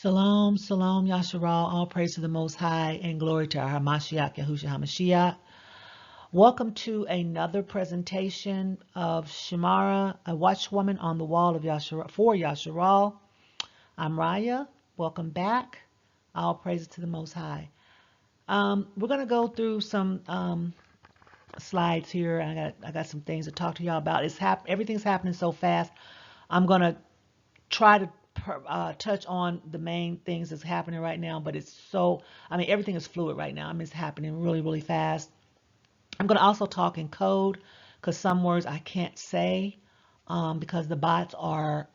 Shalom, shalom, Yasharal, all praise to the Most High, and glory to our Hamashiach, Yahushua HaMashiach. Welcome to another presentation of Shemara, a watchwoman on the wall of Yasharal, for Yasharal. I'm Raya. Welcome back. All praise to the Most High. We're going to go through some slides here. I got some things to talk to y'all about. Everything's happening so fast. I'm going to try to touch on the main things that's happening right now, but everything is fluid right now. It's happening really, really fast. I'm going to also talk in code because some words I can't say because the bots are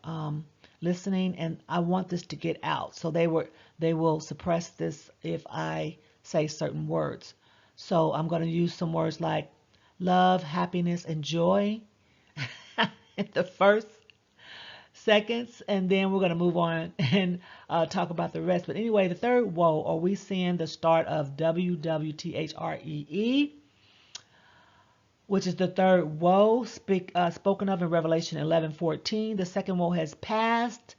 listening, and I want this to get out. So they will suppress this if I say certain words. So I'm going to use some words like love, happiness, and joy in the first seconds, and then we're going to move on and talk about the rest. But anyway, the third woe, are we seeing the start of WWTHREE, which is the third woe spoken of in Revelation 11:14. The second woe has passed.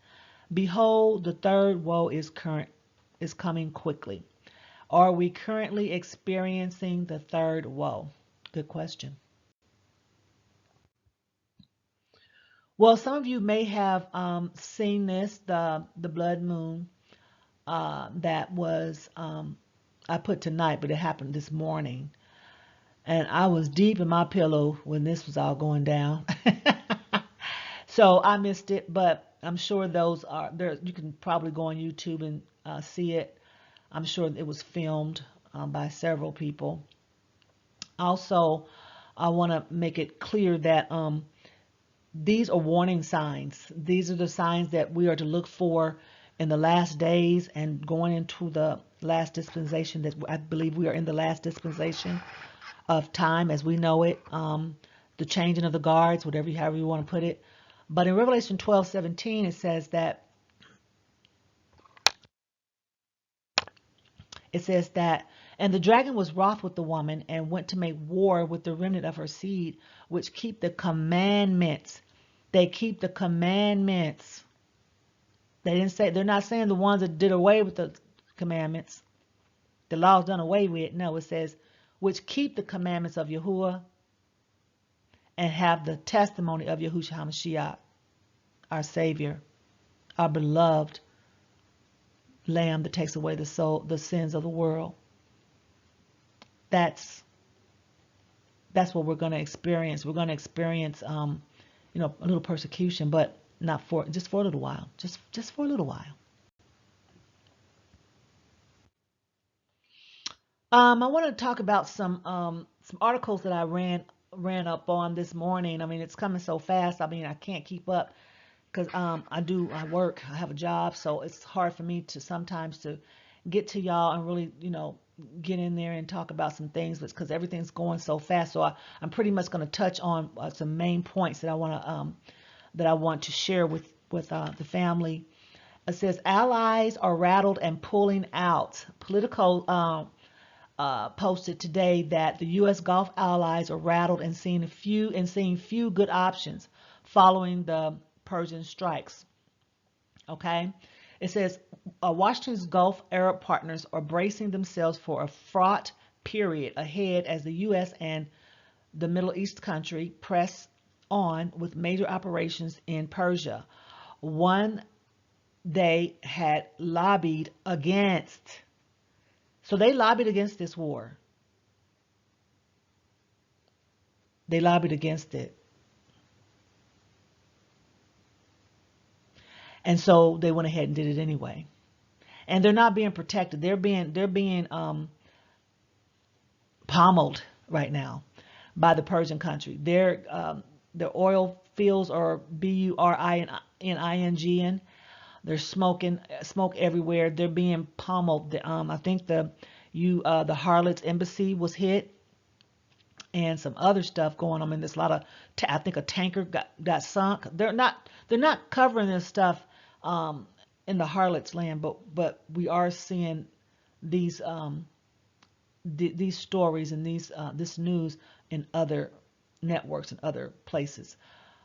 Behold, the third woe is coming quickly. Are we currently experiencing the third woe? Good question. Well, some of you may have seen this, the blood moon that was I put tonight, but it happened this morning. And I was deep in my pillow when this was all going down. So I missed it, but I'm sure those are there. You can probably go on YouTube and see it. I'm sure it was filmed by several people. Also, I want to make it clear that these are warning signs. These are the signs that we are to look for in the last days and going into the last dispensation. That I believe we are in the last dispensation of time as we know it. The changing of the guards, however you want to put it. But in Revelation 12:17, it says that and the dragon was wroth with the woman and went to make war with the remnant of her seed, which keep the commandments. They keep the commandments. They're not saying the ones that did away with the commandments. The law's done away with. No, it says, which keep the commandments of YAHUAH and have the testimony of Yahushua HaMashiach, our Savior, our beloved Lamb that takes away the sins of the world. That's what we're going to experience. We're going to experience, a little persecution, but just for a little while. Just for a little while. I want to talk about some articles that I ran up on this morning. It's coming so fast. I can't keep up because I work. I have a job, so it's hard for me to sometimes to get to y'all and really, get in there and talk about some things, but because everything's going so fast. So I'm pretty much going to touch on some main points that I want to share with the family. It says allies are rattled and pulling out. Politico posted today that the U.S. Gulf allies are rattled and seeing few good options following the Persian strikes. Okay. It says Washington's Gulf Arab partners are bracing themselves for a fraught period ahead as the U.S. and the Middle East country press on with major operations in Persia. One they had lobbied against. So they lobbied against this war. They lobbied against it. And so they went ahead and did it anyway. And they're not being protected. They're being pummeled right now by the Persian country. Their oil fields are burinning. There's smoke everywhere. They're being pummeled. I think the Harlot's embassy was hit, and some other stuff going on. There's a lot of I think a tanker got sunk. They're not covering this stuff in the Harlot's land, but we are seeing these stories and this news in other networks and other places.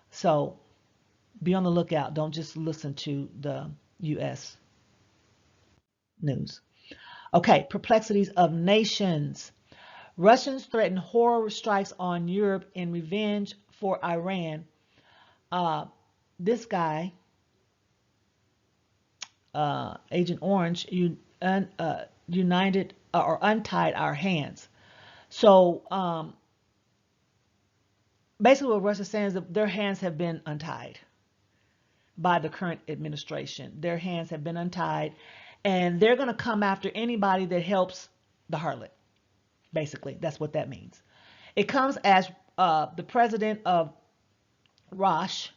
So be on the lookout. Don't just listen to the U.S. news. Okay, perplexities of nations. Russians threaten horror strikes on Europe in revenge for Iran. This guy, Agent Orange, united or untied our hands. So basically, what Russia's saying is that their hands have been untied by the current administration. Their hands have been untied, and they're going to come after anybody that helps the harlot. Basically, that's what that means. It comes as the president of Rosh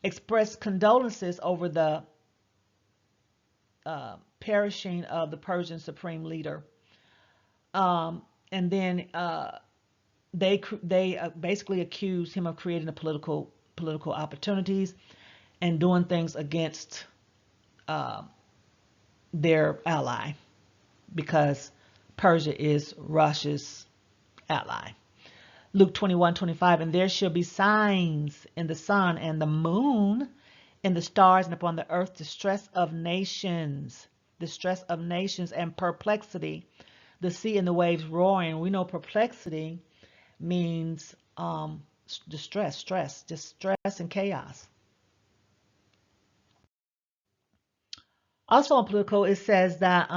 expressed condolences over the perishing of the Persian supreme leader. And then they basically accused him of creating a political opportunities and doing things against their ally, because Persia is Russia's ally. Luke 21:25, and there shall be signs in the sun and the moon, in the stars, and upon the earth distress of nations and perplexity, the sea and the waves roaring. We know perplexity means distress, just stress and chaos. Also in political, it says that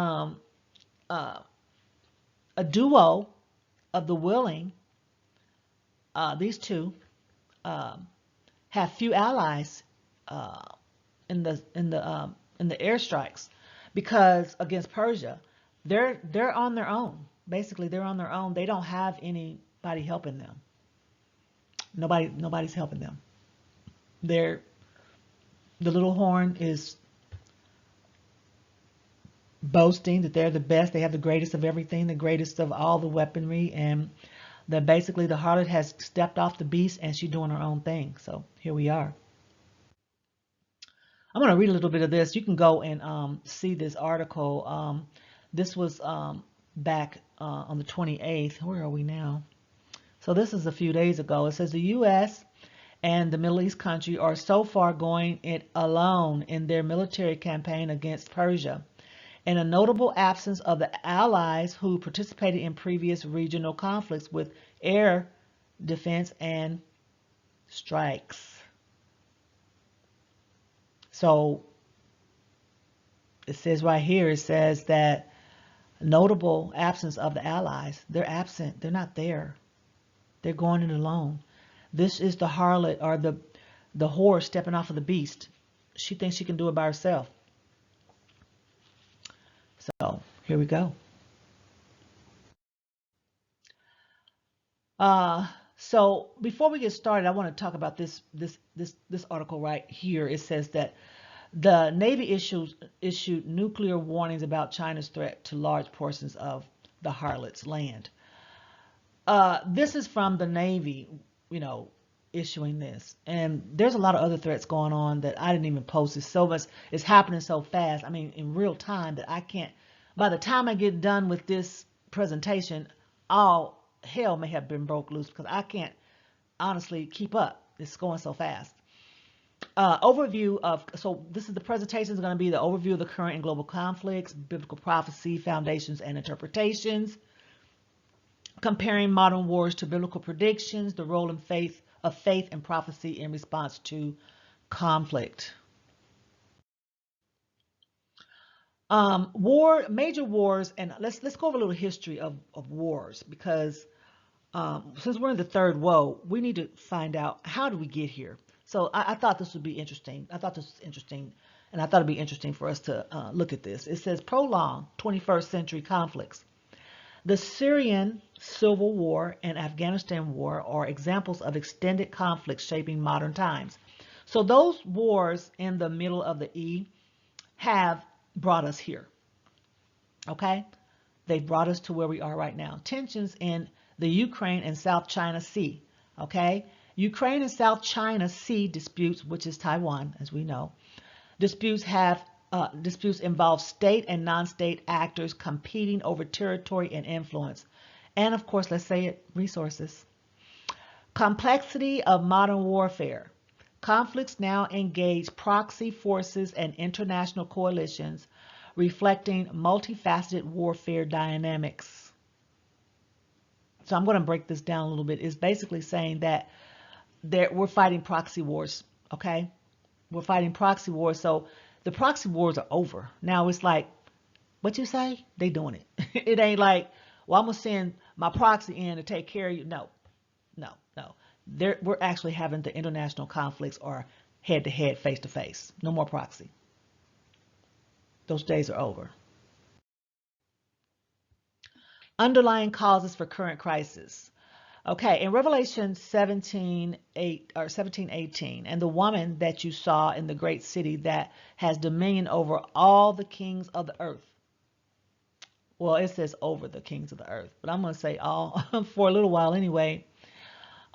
a duo of the willing, these two, have few allies in the airstrikes, because against Persia, they're on their own. Basically, they're on their own. They don't have anybody helping them. Nobody's helping them. The little horn is boasting that they're the best. They have the greatest of everything, the greatest of all the weaponry, and that basically the harlot has stepped off the beast and she's doing her own thing. So here we are. I'm going to read a little bit of this. You can go and see this article. This was back on the 28th. Where are we now? So this is a few days ago. It says the U.S. and the Middle East country are so far going it alone in their military campaign against Persia, and a notable absence of the allies who participated in previous regional conflicts with air defense and strikes. So it says right here, it says that notable absence of the allies. They're absent. They're not there. They're going it alone. This is the harlot, or the whore stepping off of the beast. She thinks she can do it by herself. So here we go. So before we get started, I want to talk about this article right here. It says that the Navy issued nuclear warnings about China's threat to large portions of the harlot's land. This is from the Navy, issuing this. And there's a lot of other threats going on that I didn't even post. It's so much, it's happening so fast. I mean, in real time, that I can't, by the time I get done with this presentation, all hell may have been broke loose, because I can't honestly keep up. It's going so fast. Overview of, so this is the presentation is going to be the overview of the current and global conflicts, biblical prophecy, foundations and interpretations, comparing modern wars to biblical predictions, the role of faith and prophecy in response to conflict. Major wars, and let's go over a little history of wars, because since we're in the third woe, we need to find out, how do we get here? So I thought this would be interesting. I thought this was interesting, and I thought it'd be interesting for us to look at this. It says prolonged 21st century conflicts. The Syrian Civil War and Afghanistan War are examples of extended conflicts shaping modern times. So those wars in the middle of the E have brought us here. Okay? They've brought us to where we are right now. Tensions in the Ukraine and South China Sea. Okay? Ukraine and South China Sea disputes, which is Taiwan, as we know. Disputes involve state and non-state actors competing over territory and influence. And of course, let's say it, resources. Complexity of modern warfare. Conflicts now engage proxy forces and international coalitions reflecting multifaceted warfare dynamics. So I'm going to break this down a little bit. It's basically saying that we're fighting proxy wars, okay? We're fighting proxy wars. So the proxy wars are over. Now it's like, what you say? They doing it. It ain't like, well, I'm going to send my proxy in to take care of you. No, no, no. We're actually having the international conflicts or head-to-head, face-to-face. No more proxy. Those days are over. Underlying causes for current crisis. Okay, in Revelation 17:8 or 17:18, and the woman that you saw in the great city that has dominion over all the kings of the earth. Well, it says over the kings of the earth, but I'm going to say all for a little while anyway.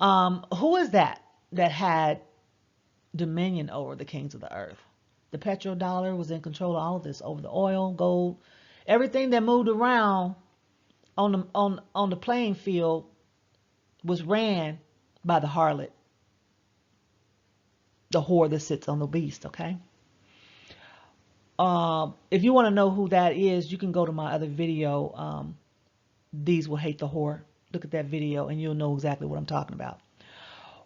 Who is that had dominion over the kings of the earth? The petrodollar was in control of all of this, over the oil, gold, everything that moved around on the playing field was ran by the harlot, the whore that sits on the beast, okay? If you want to know who that is, you can go to my other video, These Will Hate the Whore. Look at that video and you'll know exactly what I'm talking about.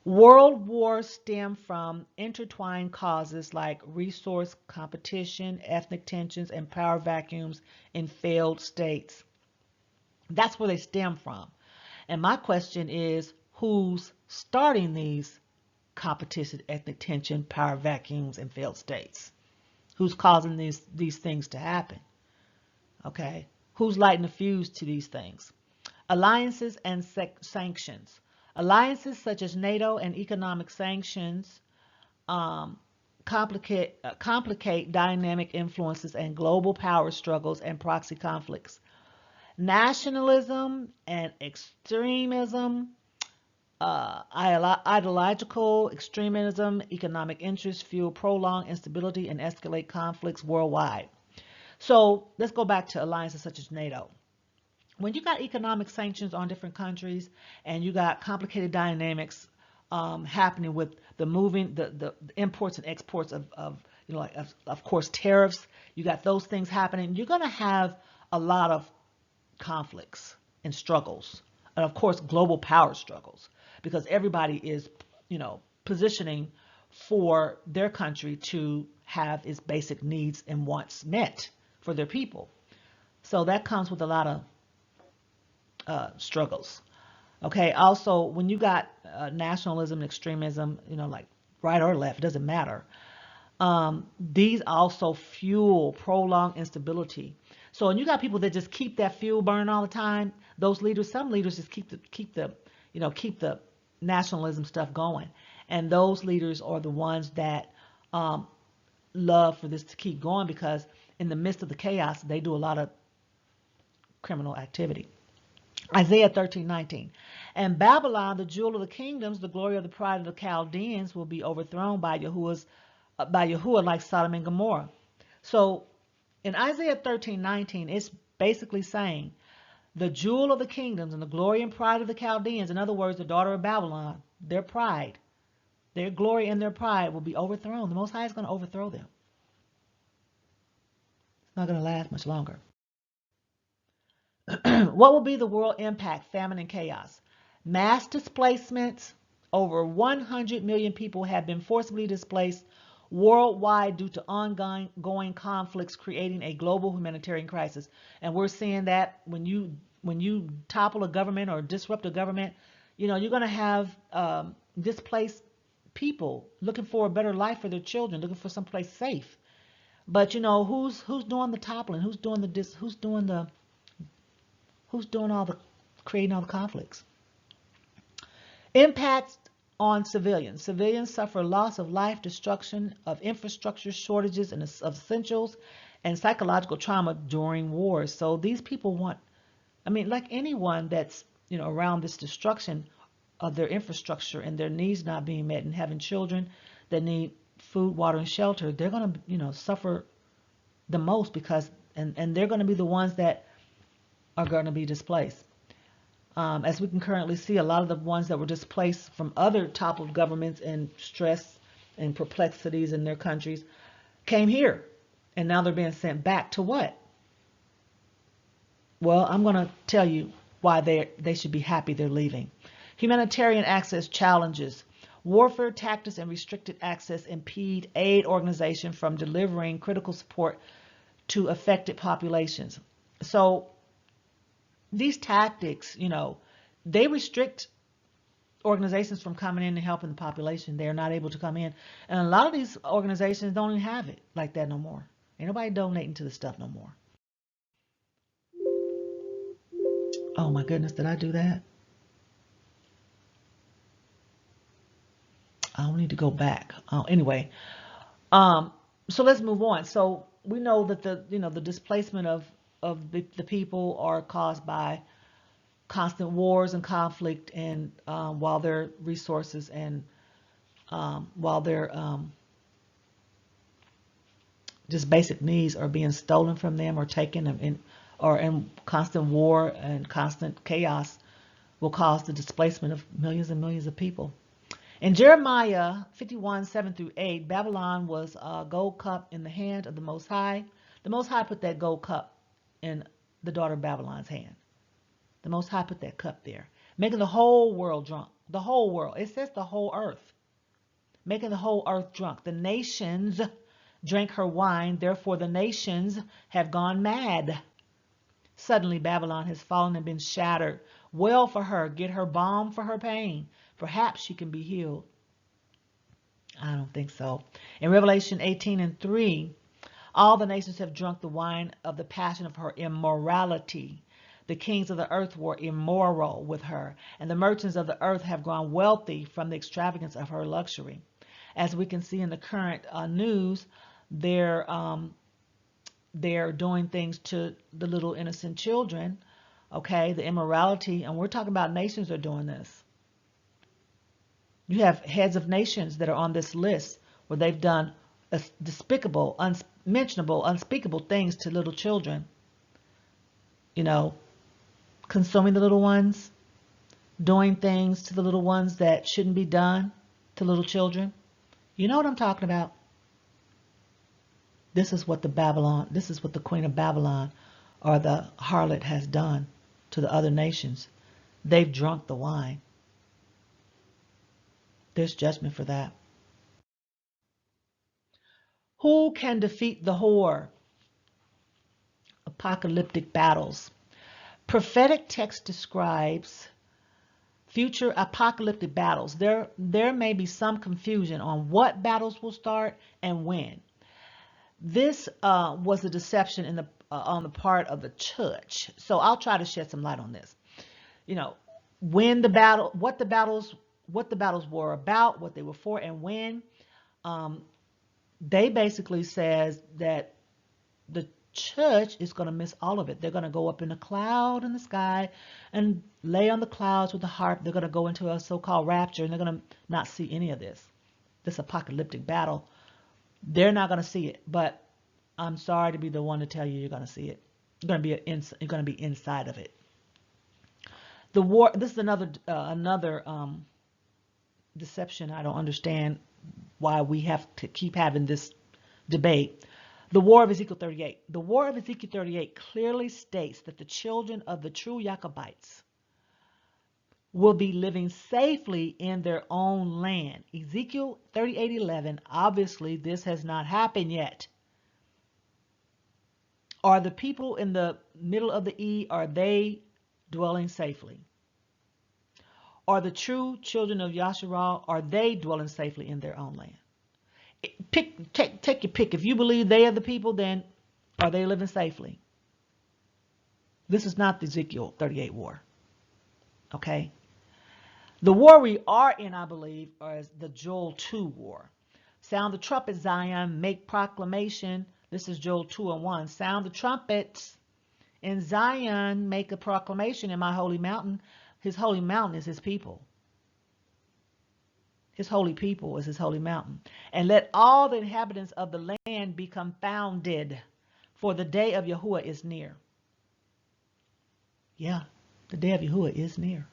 World wars stem from intertwined causes like resource competition, ethnic tensions, and power vacuums in failed states. That's where they stem from. And my question is, who's starting these competition, ethnic tension, power vacuums, and failed states? Who's causing these things to happen? Okay. Who's lighting the fuse to these things? Alliances and sanctions. Alliances such as NATO and economic sanctions complicate dynamic influences and global power struggles and proxy conflicts. Nationalism and extremism, ideological extremism, economic interests fuel prolonged instability and escalate conflicts worldwide. So let's go back to alliances such as NATO. When you got economic sanctions on different countries and you got complicated dynamics happening with the moving, the imports and exports of like of course tariffs, you got those things happening, you're going to have a lot of conflicts and struggles, and of course global power struggles, because everybody is, positioning for their country to have its basic needs and wants met for their people. So that comes with a lot of struggles. Okay. Also, when you got nationalism and extremism, like right or left, it doesn't matter. These also fuel prolonged instability. So, and you got people that just keep that fuel burning all the time. Those leaders, some leaders just keep the nationalism stuff going, and those leaders are the ones that love for this to keep going, because in the midst of the chaos, they do a lot of criminal activity. Isaiah 13:19, and Babylon, the jewel of the kingdoms, the glory of the pride of the Chaldeans, will be overthrown by YAHUAH like Sodom and Gomorrah. So in Isaiah 13:19, it's basically saying the jewel of the kingdoms and the glory and pride of the Chaldeans, in other words, the daughter of Babylon, their pride, their glory and their pride will be overthrown. The Most High is going to overthrow them. It's not going to last much longer. What will be the world impact? Famine and chaos. Mass displacements. Over 100 million people have been forcibly displaced worldwide due to ongoing conflicts, creating a global humanitarian crisis. And we're seeing that when you topple a government or disrupt a government, you're going to have displaced people looking for a better life for their children, looking for someplace safe. But who's doing the toppling? Who's doing all the creating all the conflicts? Impacts on civilians. Civilians suffer loss of life, destruction of infrastructure, shortages of essentials, and psychological trauma during wars. So these people like anyone that's around this destruction of their infrastructure and their needs not being met, and having children that need food, water, and shelter, they're going to suffer the most, because and they're going to be the ones that are going to be displaced. As we can currently see, a lot of the ones that were displaced from other toppled governments and stress and perplexities in their countries came here. And now they're being sent back to what? Well, I'm going to tell you why they should be happy they're leaving. Humanitarian access challenges. Warfare tactics and restricted access impede aid organizations from delivering critical support to affected populations. So these tactics, they restrict organizations from coming in and helping the population. They're not able to come in. And a lot of these organizations don't even have it like that no more. Ain't nobody donating to the stuff no more. Oh my goodness, did I do that? I don't need to go back. Anyway, so let's move on. So we know that the displacement of the people are caused by constant wars and conflict, and while their resources and while their just basic needs are being stolen from them or taken in constant war and constant chaos will cause the displacement of millions and millions of people. In Jeremiah 51:7-8, Babylon was a gold cup in the hand of the Most High. The Most High put that gold cup in the daughter of Babylon's hand. The Most High put that cup there, making the whole world drunk. The whole world. It says the whole earth. Making the whole earth drunk. The nations drank her wine, therefore the nations have gone mad. Suddenly Babylon has fallen and been shattered. Well for her, get her balm for her pain. Perhaps she can be healed. I don't think so. In Revelation 18:3, all the nations have drunk the wine of the passion of her immorality. The kings of the earth were immoral with her, and the merchants of the earth have grown wealthy from the extravagance of her luxury. As we can see in the current news, they're doing things to the little innocent children, okay, the immorality, and we're talking about nations are doing this. You have heads of nations that are on this list where they've done despicable, unmentionable, unspeakable things to little children. Consuming the little ones, doing things to the little ones that shouldn't be done to little children. You know what I'm talking about? This is what the Queen of Babylon or the harlot has done to the other nations. They've drunk the wine. There's judgment for that. Who can defeat the whore? Apocalyptic battles. Prophetic text describes future apocalyptic battles. There may be some confusion on what battles will start and when. This was a deception on the part of the church. So I'll try to shed some light on this. When the battle, what the battles were about, what they were for, and when. They basically says that the church is going to miss all of it. They're going to go up in a cloud in the sky and lay on the clouds with the harp. They're going to go into a so-called rapture, and they're going to not see any of this apocalyptic battle. They're not going to see it, but I'm sorry to be the one to tell you you're going to see it. You're going to be inside of it. The war. This is another deception. I don't understand why we have to keep having this debate. The War of Ezekiel 38. The War of Ezekiel 38 clearly states that the children of the true Jacobites will be living safely in their own land. Ezekiel 38:11. Obviously, this has not happened yet. Are the people in the middle of the E, are they dwelling safely? Are the true children of YAHUAH, are they dwelling safely in their own land? Take your pick. If you believe they are the people, then are they living safely? This is not the Ezekiel 38 war. Okay? The war we are in, I believe, is the Joel 2 war. Sound the trumpet, Zion, make proclamation. This is Joel 2:1. Sound the trumpets in Zion, make a proclamation in my holy mountain. His holy mountain is his people. His holy people is his holy mountain. And let all the inhabitants of the land be confounded, for the day of YAHUAH is near. Yeah, the day of YAHUAH is near.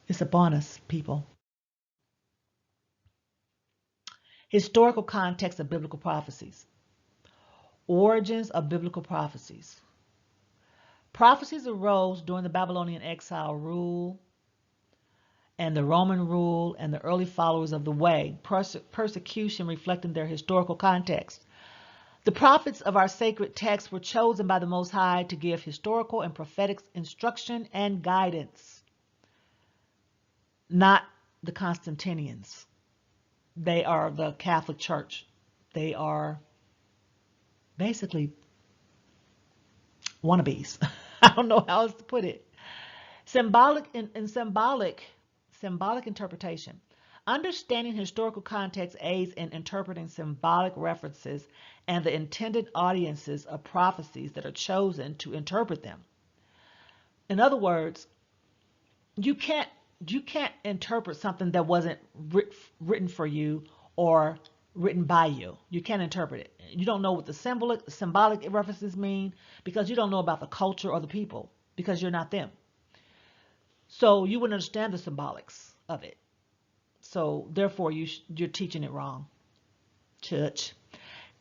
It's upon us, people. Historical context of biblical prophecies. Origins of biblical prophecies. Prophecies arose during the Babylonian exile rule and the Roman rule and the early followers of the way, persecution reflecting their historical context. The prophets of our sacred texts were chosen by the Most High to give historical and prophetic instruction and guidance, not the Constantinians. They are the Catholic Church. They are basically wannabes. I don't know how else to put it. Symbolic interpretation. Understanding historical context aids in interpreting symbolic references and the intended audiences of prophecies that are chosen to interpret them. In other words, you can't interpret something that wasn't written for you or written by you. You can't interpret it. You don't know what the symbolic references mean because you don't know about the culture or the people because you're not them. So you wouldn't understand the symbolics of it. So therefore you're teaching it wrong. Church.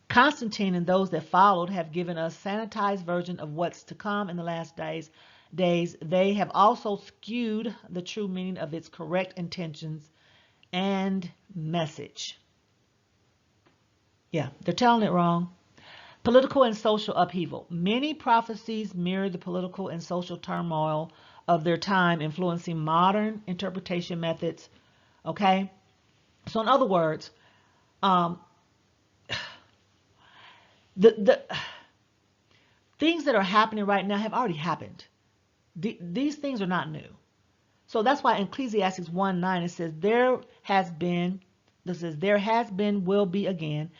Constantine and those that followed have given us sanitized version of what's to come in the last days. They have also skewed the true meaning of its correct intentions and message. Yeah, they're telling it wrong. Political and social upheaval. Many prophecies mirror the political and social turmoil of their time, influencing modern interpretation methods. Okay? So in other words, the things that are happening right now have already happened. These things are not new. So that's why in Ecclesiastes 1:9 it says, there has been, will be again.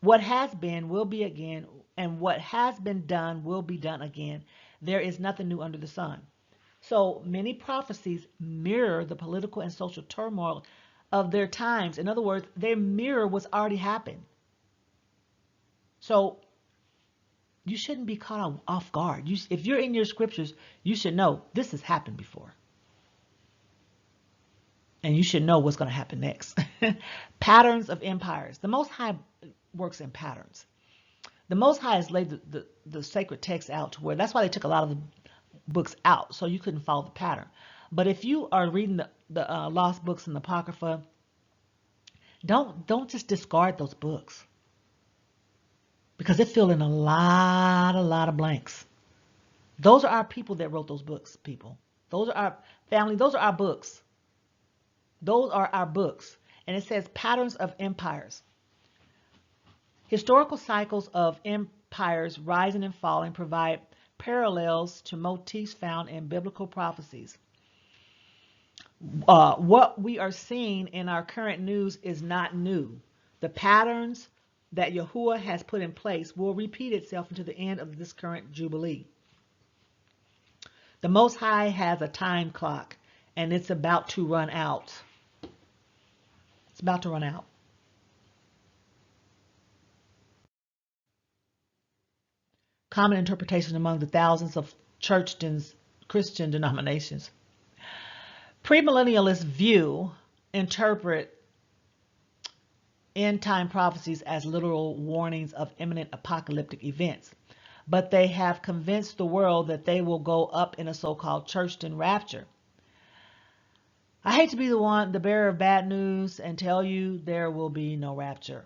What has been will be again, and what has been done will be done again. There is nothing new under the sun. So many prophecies mirror the political and social turmoil of their times. In other words, they mirror what's already happened. So you shouldn't be caught off guard. If you're in your scriptures, you should know this has happened before. And you should know what's going to happen next. Patterns of empires. The Most High works in patterns. The Most High has laid the sacred text out to where that's why they took a lot of the books out, so you couldn't follow the pattern. But if you are reading the lost books and the Apocrypha, don't just discard those books because they fill in a lot of blanks. Those are our people that wrote those books, people. Those are our family. Those are our books. Those are our books. And it says patterns of empires. Historical cycles of empires rising and falling provide parallels to motifs found in biblical prophecies. What we are seeing in our current news is not new. The patterns that YAHUAH has put in place will repeat itself until the end of this current jubilee. The Most High has a time clock, and it's about to run out. It's about to run out. Common interpretation among the thousands of Christian denominations. Premillennialists interpret end-time prophecies as literal warnings of imminent apocalyptic events, but they have convinced the world that they will go up in a so-called churchdom rapture. I hate to be the bearer of bad news and tell you there will be no rapture.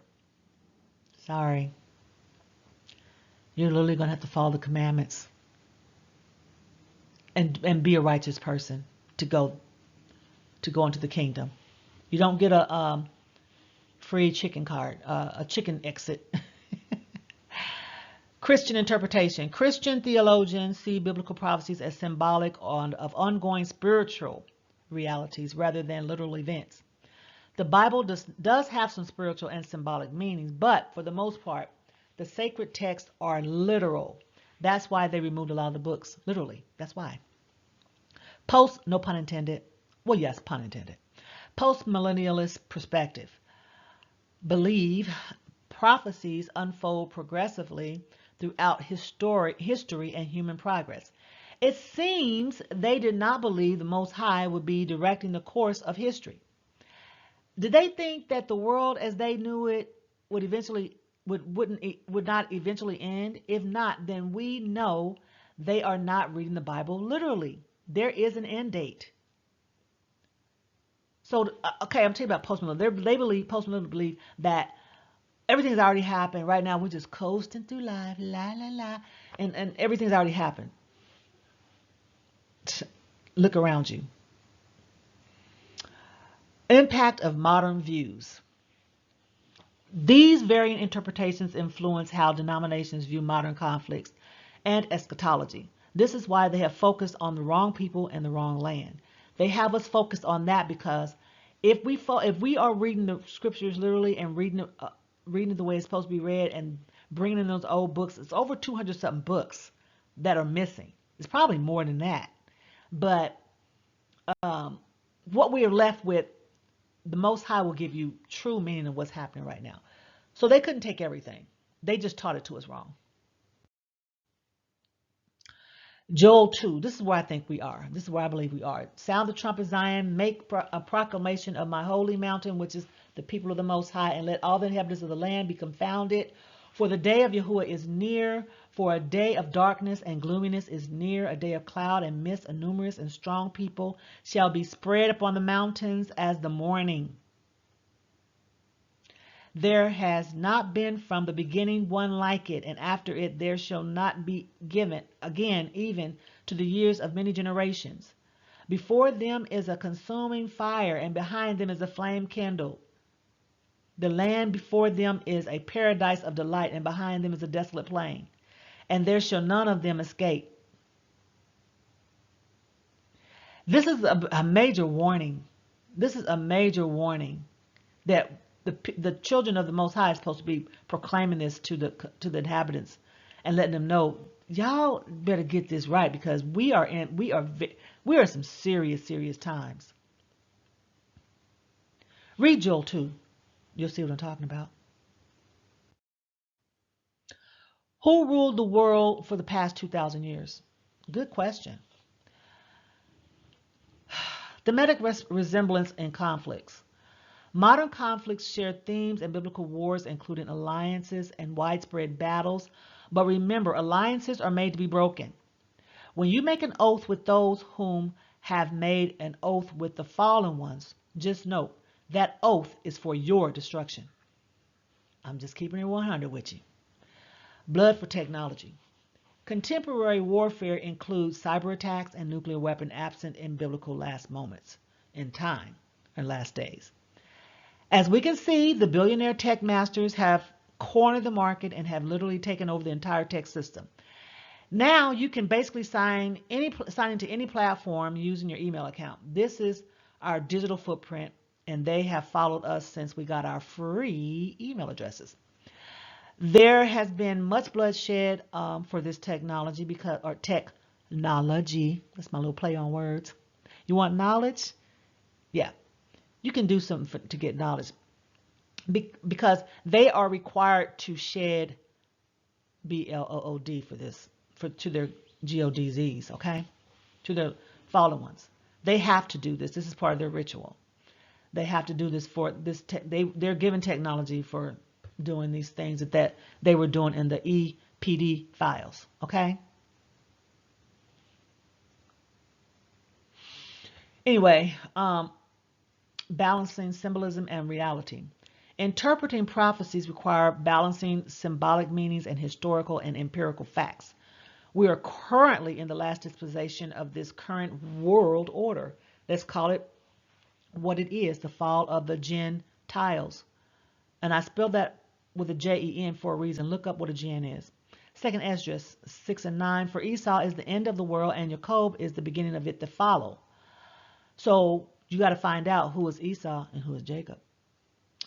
Sorry. You're literally going to have to follow the commandments and be a righteous person to go into the kingdom. You don't get a free chicken card, a chicken exit. Christian interpretation. Christian theologians see biblical prophecies as symbolic of ongoing spiritual realities rather than literal events. The Bible does have some spiritual and symbolic meanings, but for the most part, the sacred texts are literal. That's why they removed a lot of the books, literally. That's why. No pun intended. Well, yes, pun intended. Post-millennialist perspective. Believe prophecies unfold progressively throughout history and human progress. It seems they did not believe the Most High would be directing the course of history. Did they think that the world as they knew it would eventually would not eventually end? If not, then we know they are not reading the Bible literally. There is an end date. So, okay, I'm telling you about postmillennial. They believe, postmillennial believe that everything's already happened. Right now, we're just coasting through life, la la la, and everything's already happened. Look around you. Impact of modern views. These varying interpretations influence how denominations view modern conflicts and eschatology. This is why they have focused on the wrong people and the wrong land. They have us focused on that because if we are reading the scriptures literally and reading it the way it's supposed to be read and bringing in those old books, it's over 200 something books that are missing. It's probably more than that. But what we are left with, the Most High will give you true meaning of what's happening right now. So they couldn't take everything. They just taught it to us wrong. Joel 2. This is where I think we are. This is where I believe we are. Sound the trumpet, Zion. Make a proclamation of my holy mountain, which is the people of the Most High, and let all the inhabitants of the land be confounded. For the day of YAHUAH is near, for a day of darkness and gloominess is near, a day of cloud and mist, a numerous and strong people shall be spread upon the mountains as the morning. There has not been from the beginning one like it, and after it there shall not be given again, even to the years of many generations. Before them is a consuming fire, and behind them is a flame kindled. The land before them is a paradise of delight, and behind them is a desolate plain, and there shall none of them escape. This is a major warning. This is a major warning that the children of the Most High is supposed to be proclaiming this to the inhabitants and letting them know, y'all better get this right, because we are in some serious times. Read Joel 2. You'll see what I'm talking about. Who ruled the world for the past 2,000 years? Good question. Thematic resemblance in conflicts. Modern conflicts share themes and biblical wars, including alliances and widespread battles. But remember, alliances are made to be broken. When you make an oath with those whom have made an oath with the fallen ones, just note that oath is for your destruction. I'm just keeping it 100 with you. Blood for technology. Contemporary warfare includes cyber attacks and nuclear weapon absent in biblical last moments in time and last days. As we can see, the billionaire tech masters have cornered the market and have literally taken over the entire tech system. Now you can basically sign into any platform using your email account. This is our digital footprint, and they have followed us since we got our free email addresses. There has been much bloodshed for this technology technology. That's my little play on words. You want knowledge? Yeah. You can do something to get knowledge because they are required to shed BLOOD for this, to their GODZs, okay? To their fallen ones. They have to do this. This is part of their ritual. They have to do this for this. They're given technology for doing these things that they were doing in the EPD files, okay? Anyway, balancing symbolism and reality. Interpreting prophecies require balancing symbolic meanings and historical and empirical facts. We are currently in the last dispensation of this current world order. Let's call it what it is, the fall of the Gentiles. And I spelled that with a Jen for a reason. Look up what a Gen is. Second Esdras 6 and 9. For Esau is the end of the world, and Jacob is the beginning of it to follow. So you got to find out who is Esau and who is Jacob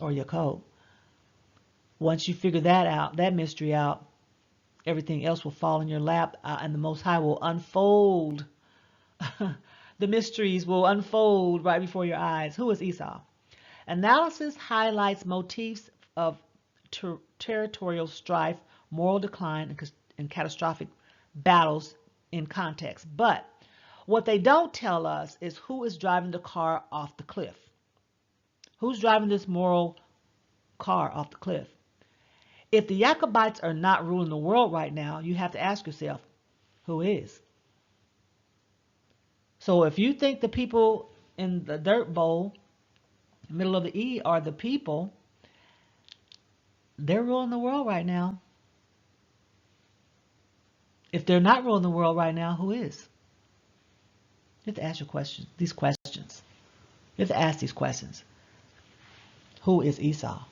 or Jacob. Once you figure that out, that mystery out, everything else will fall in your lap, and the Most High will unfold. The mysteries will unfold right before your eyes. Who is Esau? Analysis highlights motifs of territorial strife, moral decline, and catastrophic battles in context. But what they don't tell us is who is driving the car off the cliff. Who's driving this moral car off the cliff? If the Jacobites are not ruling the world right now, you have to ask yourself, who is? So if you think the people in the dirt bowl, middle of the E, are the people, they're ruling the world right now. If they're not ruling the world right now, who is? You have to ask these questions. You have to ask these questions. Who is Esau?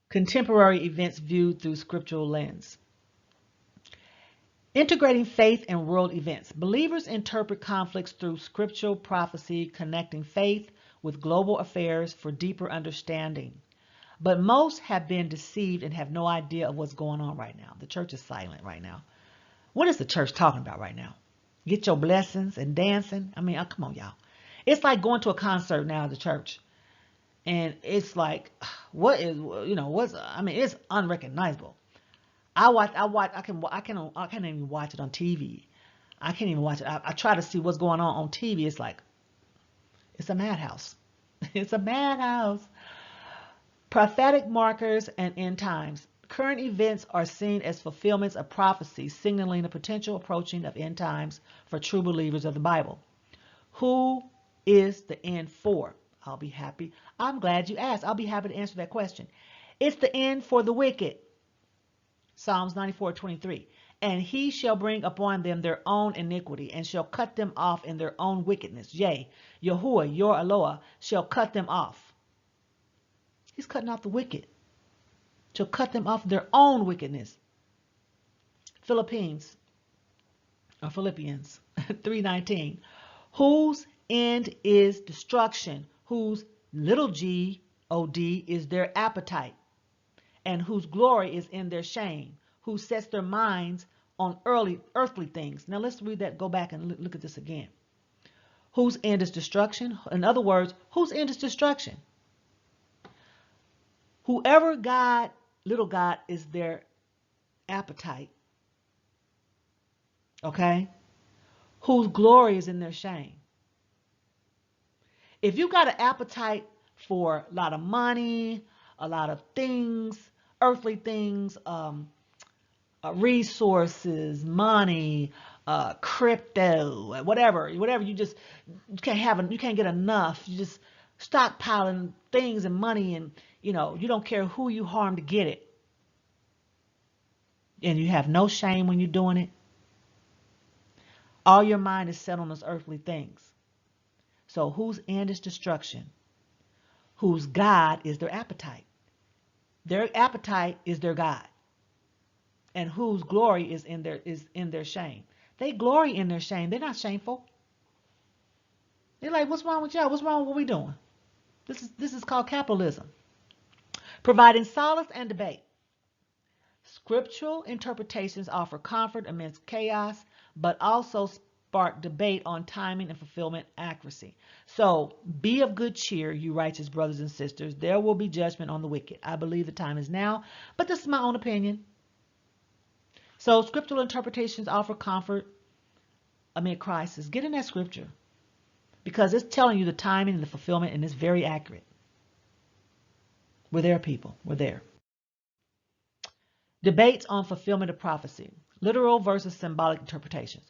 Contemporary events viewed through scriptural lens. Integrating faith and world events. Believers interpret conflicts through scriptural prophecy, connecting faith with global affairs for deeper understanding. But most have been deceived and have no idea of what's going on right now. The church is silent right now. What is the church talking about right now? Get your blessings and dancing? I mean, oh, come on, y'all. It's like going to a concert now at the church. And it's like, what is, I mean, it's unrecognizable. I can't even watch it on TV. I can't even watch it. I try to see what's going on TV. It's like, it's a madhouse. It's a madhouse. Prophetic markers and end times. Current events are seen as fulfillments of prophecy, signaling the potential approaching of end times for true believers of the Bible. Who is the end for? I'll be happy. I'm glad you asked. I'll be happy to answer that question. It's the end for the wicked. Psalms 94:23. And he shall bring upon them their own iniquity, and shall cut them off in their own wickedness. Yea, YAHUAH, your Eloah, shall cut them off. He's cutting off the wicked. Shall cut them off their own wickedness. Philippians 3:19. Whose end is destruction, whose little g, O-D, is their appetite, and whose glory is in their shame, who sets their minds on earthly things. Now let's read that, go back and look at this again. Whose end is destruction? In other words, whose end is destruction? Whoever God, little God, is their appetite. Okay? Whose glory is in their shame. If you got an appetite for a lot of money, a lot of things, earthly things, resources, money, crypto, whatever, you can't get enough. You just stockpiling things and money, and you don't care who you harm to get it, and you have no shame when you're doing it. All your mind is set on those earthly things. So whose end is destruction? Whose God is their appetite? Their appetite is their God. And whose glory is in their shame. They glory in their shame. They're not shameful. They're like, what's wrong with y'all? What's wrong with what we doing? This is called capitalism. Providing solace and debate. Scriptural interpretations offer comfort amidst chaos, but also spark debate on timing and fulfillment accuracy. So be of good cheer, you righteous brothers and sisters. There will be judgment on the wicked. I believe the time is now, but this is my own opinion. So scriptural interpretations offer comfort amid crisis. Get in that scripture, because it's telling you the timing and the fulfillment, and it's very accurate. We're there, people. We're there. Debates on fulfillment of prophecy. Literal versus symbolic interpretations.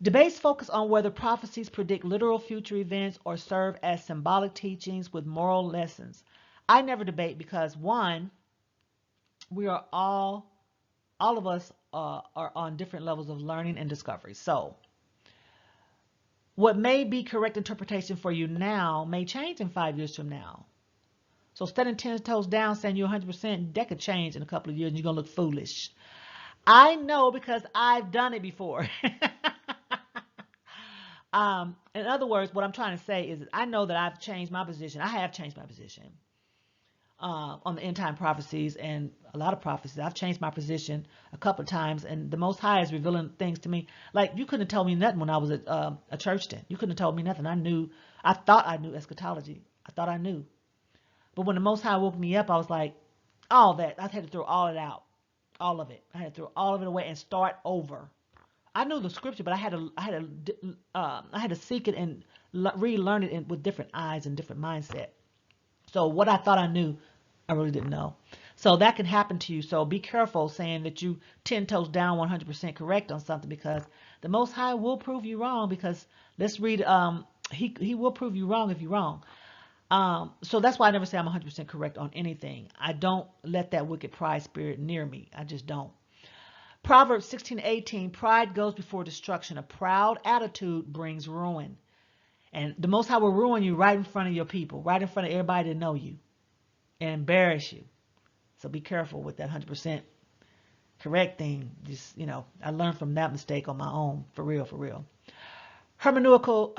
Debates focus on whether prophecies predict literal future events or serve as symbolic teachings with moral lessons. I never debate because, one, we are all of us are on different levels of learning and discovery. So what may be correct interpretation for you now may change in 5 years from now. So standing 10 toes down saying you're 100%, that could change in a couple of years and you're going to look foolish. I know, because I've done it before. In other words, what I'm trying to say is I know that I've changed my position. I have changed my position on the end time prophecies and a lot of prophecies. I've changed my position a couple of times, and the Most High is revealing things to me. Like, you couldn't have told me nothing when I was at a church then. You couldn't have told me nothing. I thought I knew eschatology. I thought I knew. But when the Most High woke me up, I was like, all that. I had to throw all it out. All of it. I had to throw all of it away and start over. I knew the scripture, but I had to seek it and relearn it with different eyes and different mindset. So what I thought I knew I really didn't know. So that can happen to you. So be careful saying that you 10 toes down 100% correct on something, because the Most High will prove you wrong. Because let's read, he will prove you wrong if you're wrong. So that's why I never say I'm 100% correct on anything. I don't let that wicked pride spirit near me. I just don't. Proverbs 16:18, pride goes before destruction. A proud attitude brings ruin. And the Most High will ruin you right in front of your people, right in front of everybody that know you, and embarrass you. So be careful with that 100% correct thing. Just, I learned from that mistake on my own, for real, for real. Hermeneutical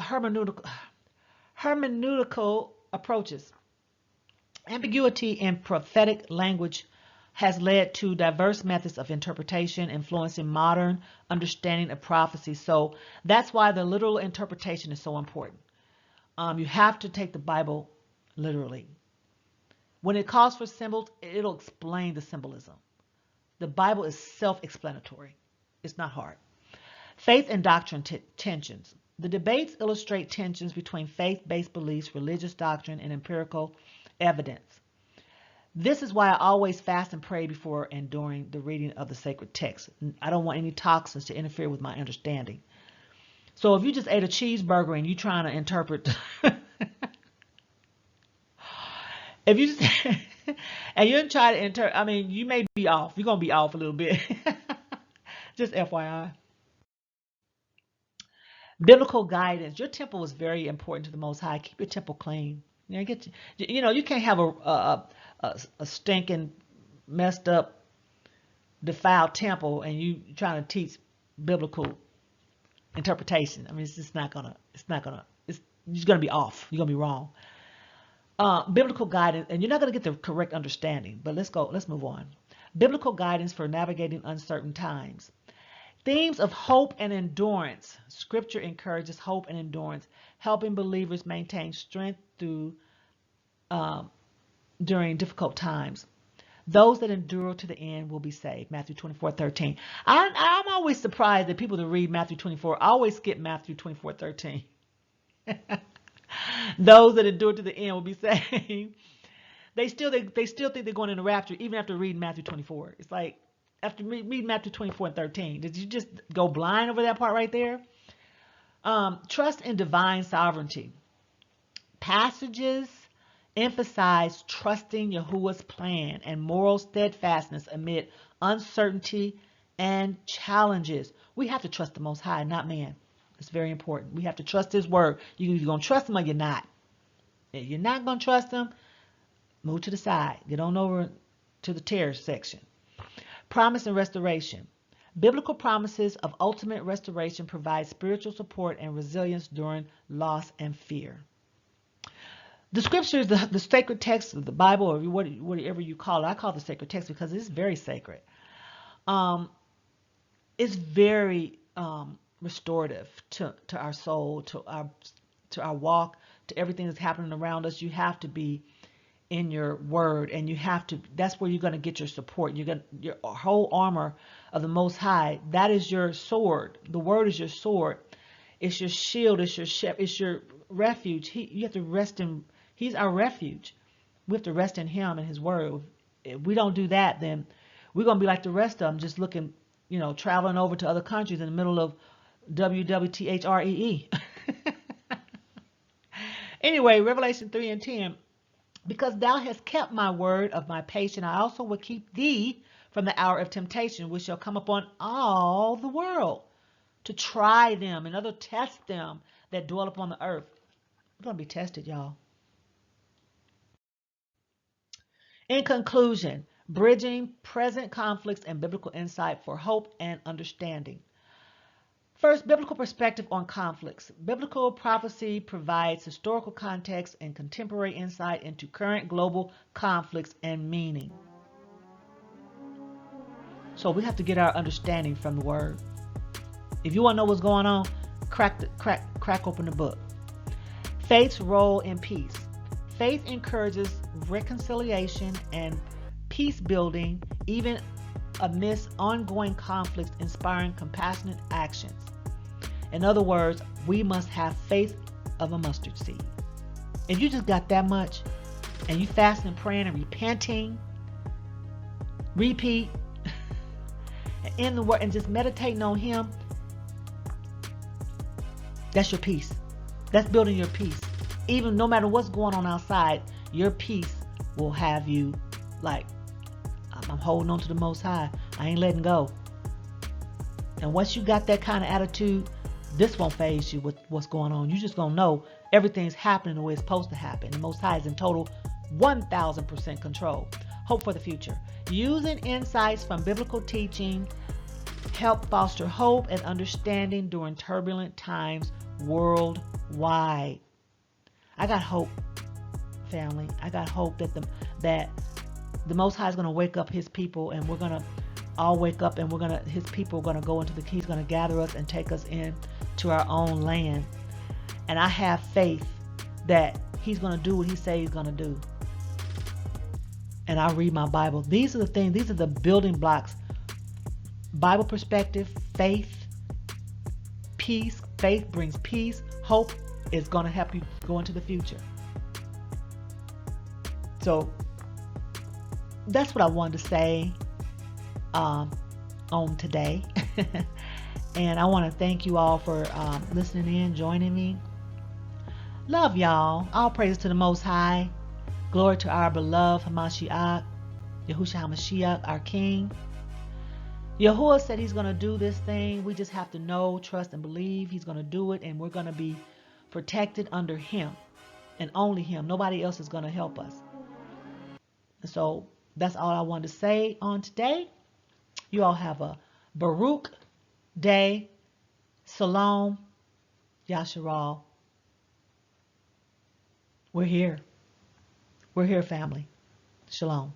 approaches. Ambiguity in prophetic language has led to diverse methods of interpretation, influencing modern understanding of prophecy. So that's why the literal interpretation is so important. You have to take the Bible literally. When it calls for symbols, it'll explain the symbolism. The Bible is self-explanatory. It's not hard. Faith and doctrine tensions. The debates illustrate tensions between faith-based beliefs, religious doctrine, and empirical evidence. This is why I always fast and pray before and during the reading of the sacred text. I don't want any toxins to interfere with my understanding. So if you just ate a cheeseburger and you're trying to interpret, if you just, and you're trying to interpret, you may be off. You're going to be off a little bit. Just FYI. Biblical guidance. Your temple is very important to the Most High. Keep your temple clean. You can't have a stinking, messed up, defiled temple and you trying to teach biblical interpretation. It's just not gonna. You're gonna be off. You're gonna be wrong. Biblical guidance, and you're not gonna get the correct understanding. But let's move on. Biblical guidance for navigating uncertain times. Themes of hope and endurance. Scripture encourages hope and endurance, helping believers maintain strength during difficult times. Those that endure to the end will be saved. Matthew 24:13. I'm always surprised that people that read Matthew 24 always skip Matthew 24:13. Those that endure to the end will be saved. They still think they're going in the rapture even after reading Matthew 24. It's like, after reading Matthew 24 and 13, did you just go blind over that part right there? Trust in divine sovereignty. Passages emphasize trusting Yahuwah's plan and moral steadfastness amid uncertainty and challenges. We have to trust the Most High, not man. It's very important. We have to trust His word. You're either going to trust Him or you're not. If you're not going to trust Him, move to the side. Get on over to the terrorist section. Promise and restoration. Biblical promises of ultimate restoration provide spiritual support and resilience during loss and fear. The scriptures, the sacred text of the Bible, or whatever you call it, I call it the sacred text because it's very sacred. It's very restorative to our soul, to our walk, to everything that's happening around us. You have to be in your word, and that's where you're going to get your support. Your whole armor of the Most High. That is your sword. The word is your sword. It's your shield. It's your refuge. You have to rest in. He's our refuge. We have to rest in Him and His word. If we don't do that, then we're going to be like the rest of them, just looking, traveling over to other countries in the middle of WWTHREE. Anyway, Revelation 3:10. Because thou hast kept my word of my patience, I also will keep thee from the hour of temptation, which shall come upon all the world, to try them and other test them that dwell upon the earth. We're going to be tested, y'all. In conclusion, bridging present conflicts and biblical insight for hope and understanding. First, biblical perspective on conflicts. Biblical prophecy provides historical context and contemporary insight into current global conflicts and meaning. So we have to get our understanding from the word. If you want to know what's going on, crack open the book. Faith's role in peace. Faith encourages reconciliation and peace building, even amidst ongoing conflicts, inspiring compassionate actions. In other words, we must have faith of a mustard seed. If you just got that much, and you fasting and praying and repenting, repeat, and in the word and just meditating on him, that's your peace. That's building your peace. Even no matter what's going on outside, your peace will have you like, I'm holding on to the Most High. I ain't letting go. And once you got that kind of attitude, this won't faze you with what's going on. You're just going to know everything's happening the way it's supposed to happen. The Most High is in total 1,000% control. Hope for the future. Using insights from biblical teaching help foster hope and understanding during turbulent times worldwide. I got hope, family. I got hope that the Most High is going to wake up his people, and we're going to all wake up, and his people are going to go into he's going to gather us and take us in to our own land. And I have faith that he's going to do what he says he's going to do. And I read my Bible. These are the things, these are the building blocks. Bible perspective, faith, peace. Faith brings peace. Hope is going to help you go into the future. So that's what I wanted to say on today. And I want to thank you all for listening in, joining me. Love y'all. All praises to the Most High. Glory to our beloved Hamashiach, Yahushua HaMashiach, our King. YAHUAH said he's going to do this thing. We just have to know, trust, and believe he's going to do it, and we're going to be protected under him and only him. Nobody else is going to help us. And so that's all I wanted to say on today. You all have a Baruch day. Solom Yasharal. We're here. We're here, family. Shalom.